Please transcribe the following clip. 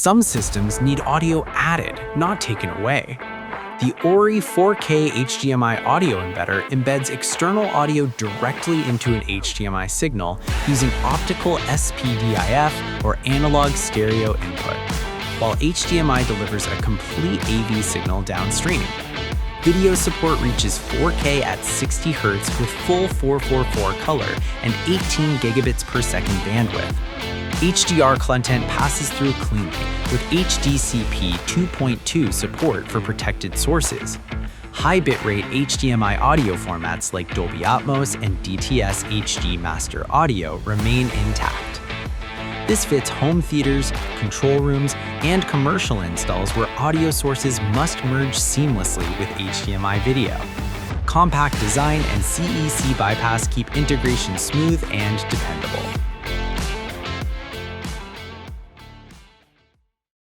Some systems need audio added, not taken away. The OREI 4K HDMI audio embedder embeds external audio directly into an HDMI signal using optical SPDIF or analog stereo input, while HDMI delivers a complete AV signal downstream. Video support reaches 4K at 60 Hz with full 444 color and 18 gigabits per second bandwidth. HDR content passes through cleanly with HDCP 2.2 support for protected sources. High bitrate HDMI audio formats like Dolby Atmos and DTS HD Master Audio remain intact. This fits home theaters, control rooms, and commercial installs where audio sources must merge seamlessly with HDMI video. Compact design and CEC bypass keep integration smooth and dependable.